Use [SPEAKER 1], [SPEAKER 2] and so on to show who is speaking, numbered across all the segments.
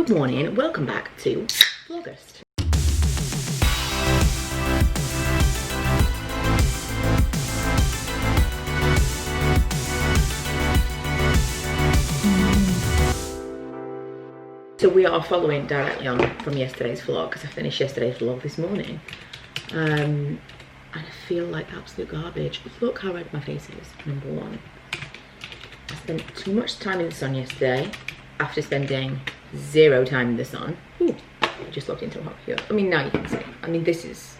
[SPEAKER 1] Good morning, welcome back to Vlogust. So we are following directly on from yesterday's vlog because I finished yesterday's vlog this morning. And I feel like absolute garbage. Look how red my face is, number one. I spent too much time in the sun yesterday after spending 0 time in the sun. Ooh, I just looked into a hot here. I mean, now you can see. I mean, this is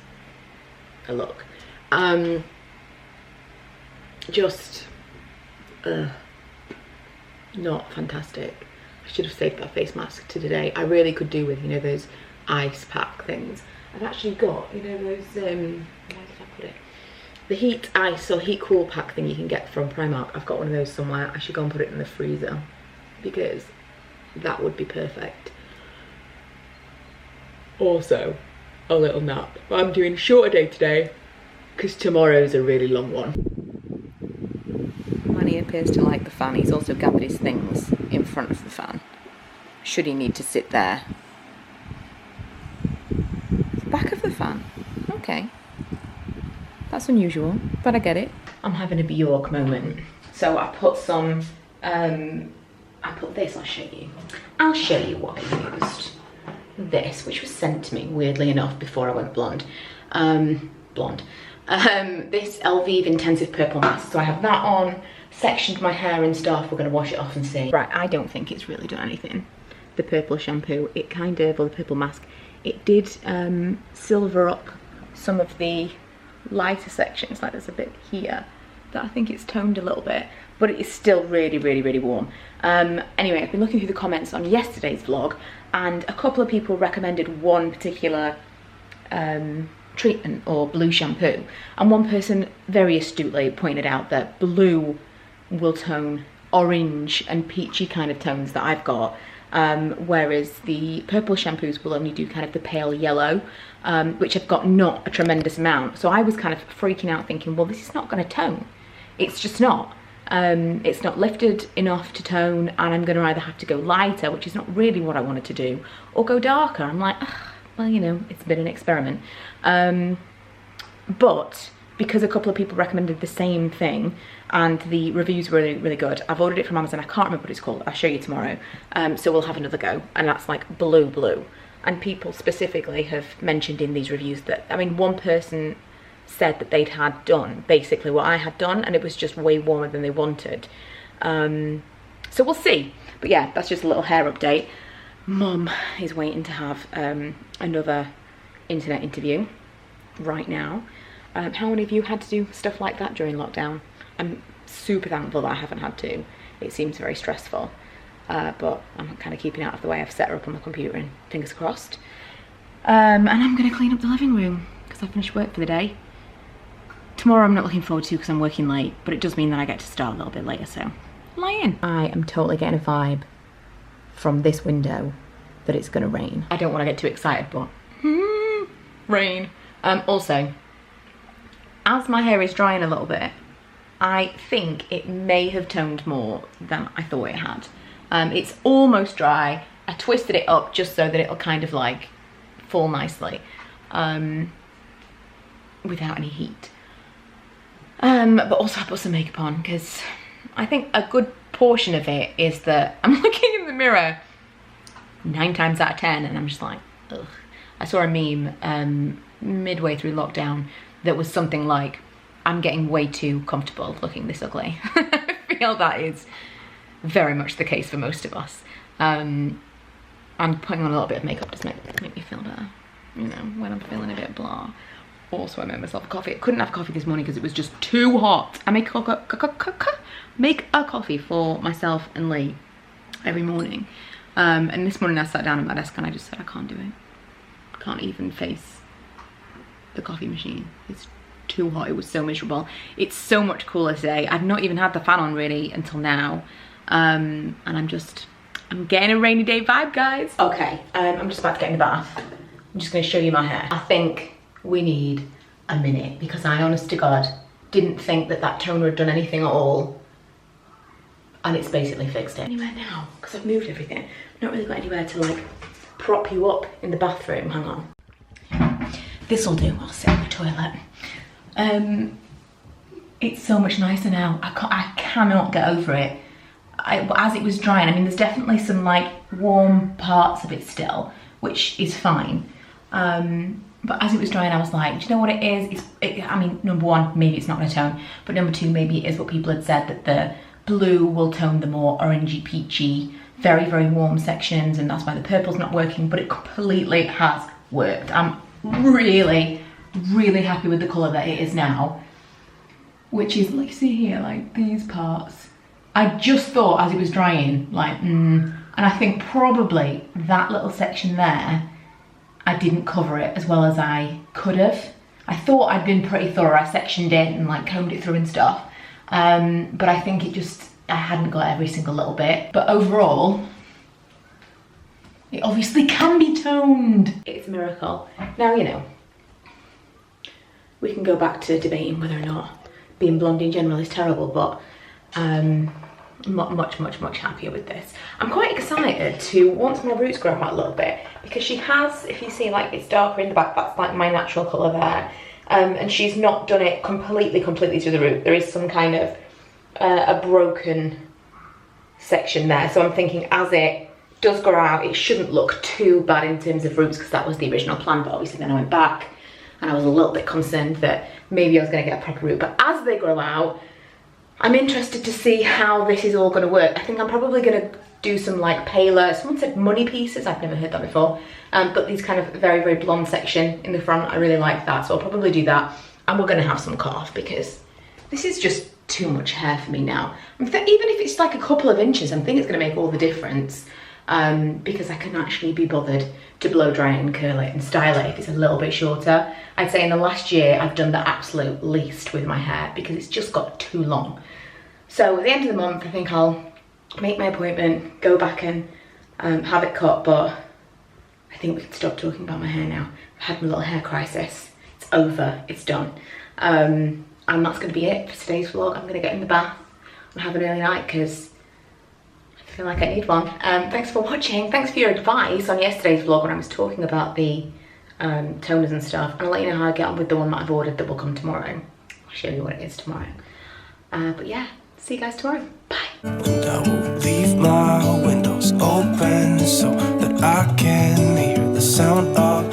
[SPEAKER 1] a look. Just not fantastic. I should have saved that face mask to today. I really could do with, you know, those ice pack things. I've actually got, you know, those, where did I put it? The heat ice or heat cool pack thing you can get from Primark. I've got one of those somewhere. I should go and put it in the freezer because that would be perfect. Also, a little nap. I'm doing a shorter day today because tomorrow's a really long one. Manny appears to like the fan. He's also gathered his things in front of the fan, should he need to sit there. Back of the fan, okay. That's unusual, but I get it. I'm having a Bjork moment. So I put some, I put this, I'll show you. I'll show you what I used. This, which was sent to me, weirdly enough, before I went blonde. This Elvive Intensive Purple Mask. So I have that on, sectioned my hair and stuff. We're gonna wash it off and see. Right, I don't think it's really done anything. The purple shampoo, it kind of, or the purple mask, it did silver up some of the lighter sections, like there's a bit here that I think it's toned a little bit, but it is still really, really, really warm. Anyway, I've been looking through the comments on yesterday's vlog, and a couple of people recommended one particular treatment or blue shampoo, and one person very astutely pointed out that blue will tone orange and peachy kind of tones that I've got, whereas the purple shampoos will only do kind of the pale yellow, which I've got not a tremendous amount. So I was kind of freaking out thinking, well, this is not going to tone. It's just not. It's not lifted enough to tone, and I'm going to either have to go lighter, which is not really what I wanted to do, or go darker. I'm like, well, you know, it's been an experiment. But because a couple of people recommended the same thing and the reviews were really, really good, I've ordered it from Amazon. I can't remember what it's called. I'll show you tomorrow. So we'll have another go. And that's like blue. And people specifically have mentioned in these reviews that, I mean, one person said that they'd had done basically what I had done, and it was just way warmer than they wanted. So we'll see. But yeah, that's just a little hair update. Mum is waiting to have another internet interview right now. How many of you had to do stuff like that during lockdown? I'm super thankful that I haven't had to. It seems very stressful, but I'm kind of keeping out of the way. I've set her up on my computer and fingers crossed. And I'm going to clean up the living room because I finished work for the day. Tomorrow I'm not looking forward to because I'm working late, but it does mean that I get to start a little bit later, so lie in. I am totally getting a vibe from this window that it's going to rain. I don't want to get too excited, but rain. Also, as my hair is drying a little bit, I think it may have toned more than I thought it had. It's almost dry. I twisted it up just so that it'll kind of like fall nicely without any heat. But also I put some makeup on because I think a good portion of it is that I'm looking in the mirror 9 times out of 10 and I'm just like, ugh. I saw a meme midway through lockdown that was something like, I'm getting way too comfortable looking this ugly. I feel that is very much the case for most of us. And putting on a little bit of makeup does make me feel better, you know, when I'm feeling a bit blah. Also, I made myself a coffee. I couldn't have coffee this morning because it was just too hot. I make a coffee for myself and Lee every morning. And this morning I sat down at my desk and I just said, I can't do it. I can't even face the coffee machine. It's too hot. It was so miserable. It's so much cooler today. I've not even had the fan on really until now. And I'm getting a rainy day vibe, guys. Okay, I'm just about to get in the bath. I'm just gonna show you my hair. I think we need a minute because I honest to God didn't think that that toner had done anything at all. and it's basically fixed it. Anywhere now, because I've moved everything. I've not really got anywhere to like prop you up in the bathroom. Hang on. This'll do, I'll sit in the toilet. It's so much nicer now. I cannot get over it. As it was drying, I mean, there's definitely some like warm parts of it still, which is fine. But as it was drying, I was like, do you know what it is? I mean, number one, maybe it's not gonna tone, but number two, maybe it is what people had said, that the blue will tone the more orangey, peachy, very, very warm sections, and that's why the purple's not working, but it completely has worked. I'm really, really happy with the colour that it is now, which is, like, see here, like these parts. I just thought as it was drying, like, and I think probably that little section there, I didn't cover it as well as I could have. I thought I'd been pretty thorough. I sectioned it and like combed it through and stuff. But I think I hadn't got every single little bit. But overall, it obviously can be toned. It's a miracle. Now, you know, we can go back to debating whether or not being blonde in general is terrible, but much happier with this. I'm quite excited to, once my roots grow out a little bit, because she has, if you see, like, it's darker in the back, that's like my natural colour there, and she's not done it completely through the root. There is some kind of a broken section there, so I'm thinking as it does grow out, it shouldn't look too bad in terms of roots, because that was the original plan. But obviously then I went back and I was a little bit concerned that maybe I was going to get a proper root. But as they grow out, I'm interested to see how this is all going to work. I think I'm probably going to do some like paler, someone said money pieces, I've never heard that before, but these kind of very, very blonde section in the front, I really like that, so I'll probably do that. And we're going to have some cut off, because this is just too much hair for me now. Even if it's like a couple of inches, I think it's going to make all the difference, because I can actually be bothered to blow dry it and curl it and style it if it's a little bit shorter. I'd say in the last year I've done the absolute least with my hair, because it's just got too long. So at the end of the month, I think I'll make my appointment, go back and have it cut, but I think we can stop talking about my hair now. I've had my little hair crisis. It's over, it's done. And that's gonna be it for today's vlog. I'm gonna get in the bath and have an early night, because I feel like I need one. Thanks for watching. Thanks for your advice on yesterday's vlog when I was talking about the toners and stuff. And I'll let you know how I get on with the one that I've ordered that will come tomorrow. I'll show you what it is tomorrow. But yeah. See you guys tomorrow. Bye.
[SPEAKER 2] And I will leave my windows open so that I can hear the sound of